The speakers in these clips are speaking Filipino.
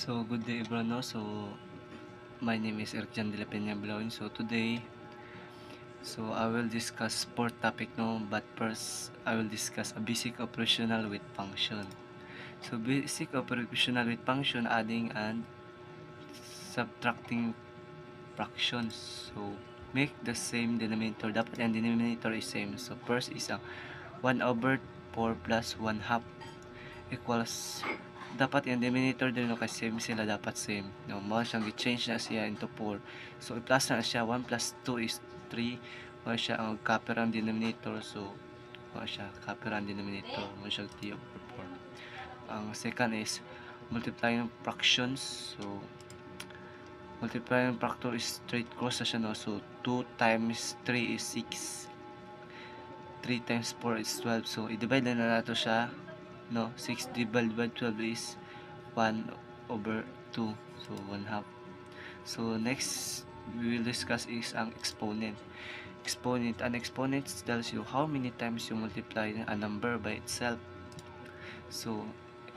So good day everyone. No? So my name is Erjan de la Peña Blawin. So today, I will discuss four topic no, but first I will discuss a basic operational with function. So basic operational with function, adding and subtracting fractions. So make the same denominator. Dapat ang denominator is same. So first is ang 1 over 4 plus 1 half equals, dapat yung denominator din no, kasi same sila, dapat same no, mo siyang i-change na siya into 4, so i-plus na siya. 1 plus 2 is 3, mo siya ang copy ang denominator, so mo siya copy ang denominator, mo siya 3 over 4. Ang second is multiplying fractions. So multiplying factor is straight cross na siya no, so 2 times 3 is 6, 3 times 4 is 12, so i-divide na nato siya no. 6 divided by 12 is 1 over 2, so 1 half. So next we will discuss is ang exponent. An exponent tells you how many times you multiply a number by itself. So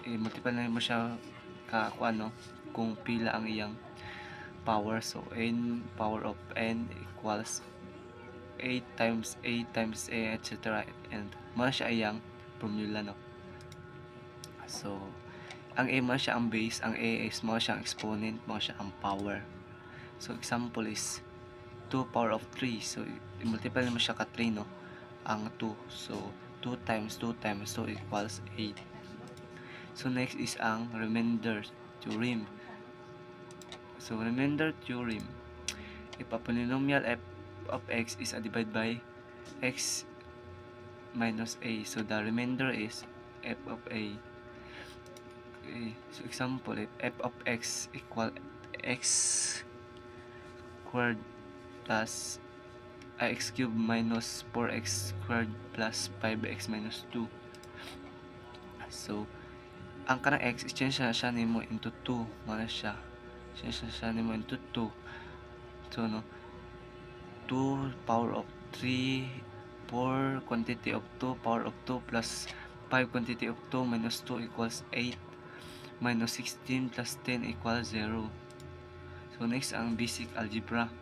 i-multiply na mo siya kung pila ang iyang power. So n power of n equals 8 times a times a, etc. And mo siya iyang formula no. So ang a mo siya ang base, ang a is mo siya ang exponent, mo siya ang power. So example is 2 power of 3. So i-multiply mo siya ka 3 no, ang 2. So 2 times 2 times 2 equals 8. So next is ang remainder theorem. So remainder theorem, if a polynomial f of x is divided by x minus a, so the remainder is f of a. Okay, so example, if f of x equal x squared plus x cubed minus 4x squared plus 5x minus 2. So ang kanang x, change na siya nimo into 2, mana siya change na siya nimo into 2. So no, 2 power of 3, 4 quantity of 2 power of 2 plus 5 quantity of 2 minus 2 equals 8, minus 16 plus 10 equals 0. So next ang basic algebra.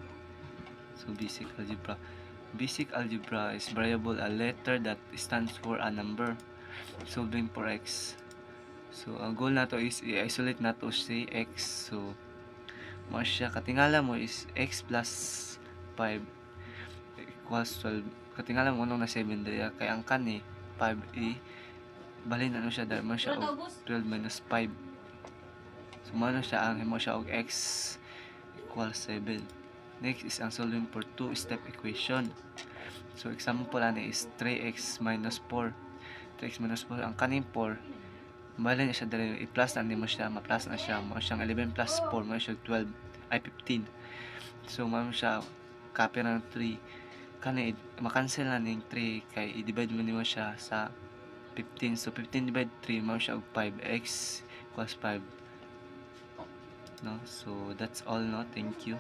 So basic algebra is variable a letter that stands for a number, solving for x. So ang goal nato is i-isolate nato si x. So mo siya, katingala mo is x plus 5 equals 12. Katingala mo nung na 7 daya, kay ang kani 5 balhin ano siya, dahil mo siya og 12 minus 5. So mo siya ang mo siya og x equals 7. Next is ang solving for 2-step equation. So example ani is 3x minus 4. 3x minus 4, ang kaning 4 bali na siya dali, i-plus na mo siya, ma-plus na siya, mo siyang 11 plus 4, mo siya 12 ay 15. So mo siya copy ng 3, kani ma-cancel na ning 3 kay i-divide mo nimo siya sa 15. So 15 divide 3, mo siya og 5x equals 5 no. So that's all no, thank you.